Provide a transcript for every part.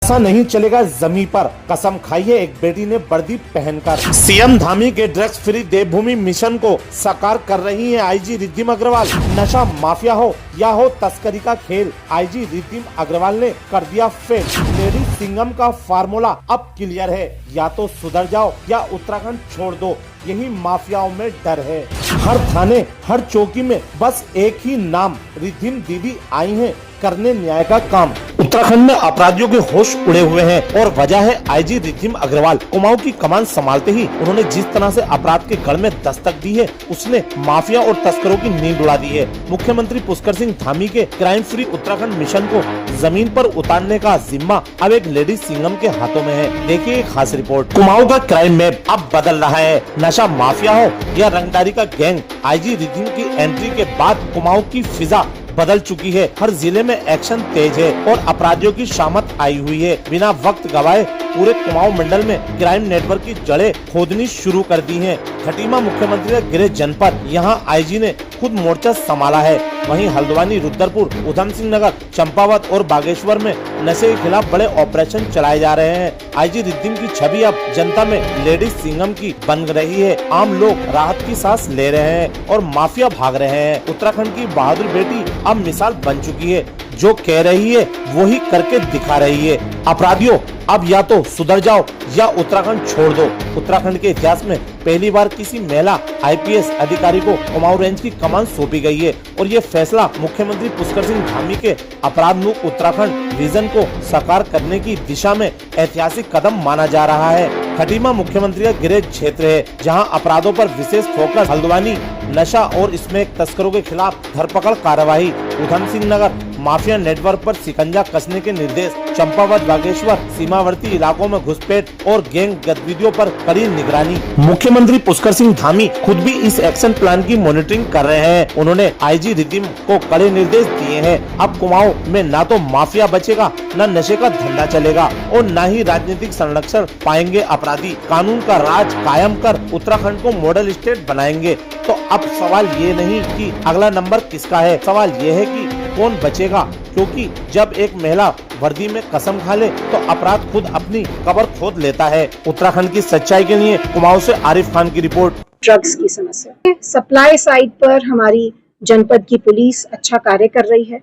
ऐसा नहीं चलेगा जमीन पर, कसम खाई है एक बेटी ने वर्दी पहनकर। सीएम धामी के ड्रग्स फ्री देवभूमि मिशन को साकार कर रही है आईजी रिद्धिमा अग्रवाल। नशा माफिया हो या हो तस्करी का खेल, आईजी रिद्धिमा अग्रवाल ने कर दिया फेल। लेडी सिंघम का फार्मूला अब क्लियर है, या तो सुधर जाओ या उत्तराखंड छोड़ दो, यही माफियाओं में डर है। हर थाने हर चौकी में बस एक ही नाम, रिद्धिमा दीदी आई हैं करने न्याय का काम। उत्तराखंड में अपराधियों के होश उड़े हुए हैं और वजह है आईजी रिद्धिमा अग्रवाल। कुमाऊं की कमान संभालते ही उन्होंने जिस तरह से अपराध के गढ़ में दस्तक दी है, उसने माफिया और तस्करों की नींद उड़ा दी है। मुख्यमंत्री पुष्कर सिंह धामी के क्राइम फ्री उत्तराखंड मिशन को जमीन पर उतारने का जिम्मा अब एक लेडी सिंघम के हाथों में है। देखिए एक खास रिपोर्ट। कुमाऊं का क्राइम मैप अब बदल रहा है। नशा माफिया हो या रंगदारी का गैंग, आईजी रिद्धिमा की एंट्री के बाद कुमाऊं की फिजा बदल चुकी है। हर जिले में एक्शन तेज है और अपराधियों की शामत आई हुई है। बिना वक्त गवाए पूरे कुमाऊं मंडल में क्राइम नेटवर्क की जड़ें खोदनी शुरू कर दी हैं। खटीमा मुख्यमंत्री का गृह जनपद, यहां आईजी ने खुद मोर्चा संभाला है। वहीं हल्द्वानी, रुद्रपुर, उधम सिंह नगर, चंपावत और बागेश्वर में नशे के खिलाफ बड़े ऑपरेशन चलाए जा रहे हैं। आईजी रिद्धिमा की छवि अब जनता में लेडी सिंघम की बन रही है। आम लोग राहत की सांस ले रहे हैं और माफिया भाग रहे हैं। उत्तराखंड की बहादुर बेटी अब मिसाल बन चुकी है, जो कह रही है वो ही करके दिखा रही है। अपराधियों अब या तो सुधर जाओ या उत्तराखंड छोड़ दो। उत्तराखंड के इतिहास में पहली बार किसी महिला आईपीएस अधिकारी को कुमाऊं रेंज की कमान सौंपी गई है और ये फैसला मुख्यमंत्री पुष्कर सिंह धामी के अपराध मुक्त उत्तराखंड विजन को साकार करने की दिशा में ऐतिहासिक कदम माना जा रहा है। खटीमा मुख्यमंत्री का गृह क्षेत्र है, जहां अपराधों पर विशेष फोकस। हल्द्वानी नशा और स्मैक तस्करों के खिलाफ धरपकड़ कार्रवाई। उधम सिंह नगर माफिया नेटवर्क पर शिकंजा कसने के निर्देश। चंपावत, बागेश्वर सीमावर्ती इलाकों में घुसपैठ और गैंग गतिविधियों पर कड़ी निगरानी। मुख्यमंत्री पुष्कर सिंह धामी खुद भी इस एक्शन प्लान की मॉनिटरिंग कर रहे हैं। उन्होंने आईजी रिद्धिमा को कड़े निर्देश दिए हैं। अब कुमाऊं में न तो माफिया बचेगा, न नशे का धंधा चलेगा और न ही राजनीतिक संरक्षण पाएंगे अपराधी। कानून का राज कायम कर उत्तराखंड को मॉडल स्टेट बनाएंगे। तो अब सवाल ये नहीं कि अगला नंबर किसका है, सवाल ये है कि कौन बचेगा, क्योंकि जब एक महिला वर्दी में कसम खा ले तो अपराध खुद अपनी कब्र खोद लेता है। उत्तराखंड की सच्चाई के लिए कुमाऊं से आरिफ खान की रिपोर्ट। ड्रग्स की समस्या सप्लाई साइड पर हमारी जनपद की पुलिस अच्छा कार्य कर रही है।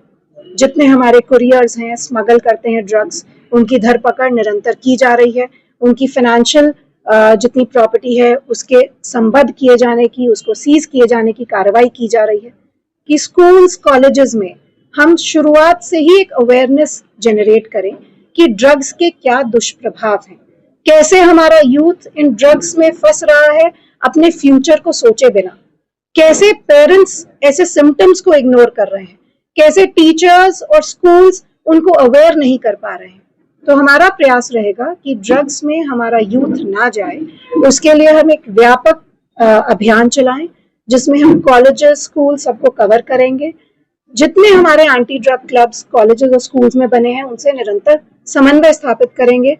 जितने हमारे कुरियर्स हैं, स्मगल करते हैं ड्रग्स, उनकी धरपकड़ निरंतर की जा रही है। उनकी फाइनेंशियल जितनी प्रॉपर्टी है उसके संबद्ध किए जाने की, उसको सीज किए जाने की कार्रवाई की जा रही है। कि स्कूल्स कॉलेजेस में हम शुरुआत से ही एक अवेयरनेस जनरेट करें कि ड्रग्स के क्या दुष्प्रभाव हैं, कैसे हमारा यूथ इन ड्रग्स में फंस रहा है अपने फ्यूचर को सोचे बिना, कैसे पेरेंट्स ऐसे सिम्टम्स को इग्नोर कर रहे हैं, कैसे टीचर्स और स्कूल्स उनको अवेयर नहीं कर पा रहे हैं। तो हमारा प्रयास रहेगा कि ड्रग्स में हमारा यूथ ना जाए, उसके लिए हम एक व्यापक अभियान चलाएं, जिसमें हम कॉलेजेस, स्कूल सबको कवर करेंगे। जितने हमारे एंटी ड्रग क्लब्स कॉलेजेस और स्कूल्स में बने हैं, उनसे निरंतर समन्वय स्थापित करेंगे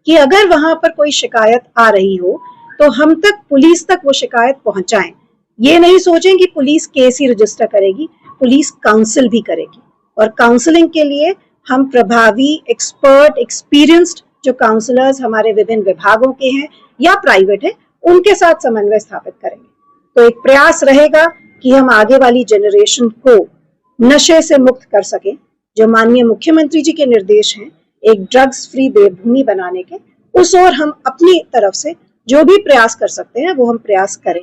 कि अगर वहां पर कोई शिकायत आ रही हो तो हम तक, पुलिस तक वो शिकायत पहुंचाएं। ये नहीं सोचें कि पुलिस केस ही रजिस्टर करेगी, पुलिस काउंसिल भी करेगी। और काउंसलिंग के लिए हम प्रभावी, एक्सपर्ट, एक्सपीरियंस्ड जो काउंसलर्स हमारे विभिन्न विभागों के हैं या प्राइवेट है, उनके साथ समन्वय स्थापित करेंगे। तो एक प्रयास रहेगा कि हम आगे वाली जनरेशन को नशे से मुक्त कर सकें, जो माननीय मुख्यमंत्री जी के निर्देश हैं एक ड्रग्स फ्री देवभूमि बनाने के, उस ओर हम अपनी तरफ से जो भी प्रयास कर सकते हैं वो हम प्रयास करें।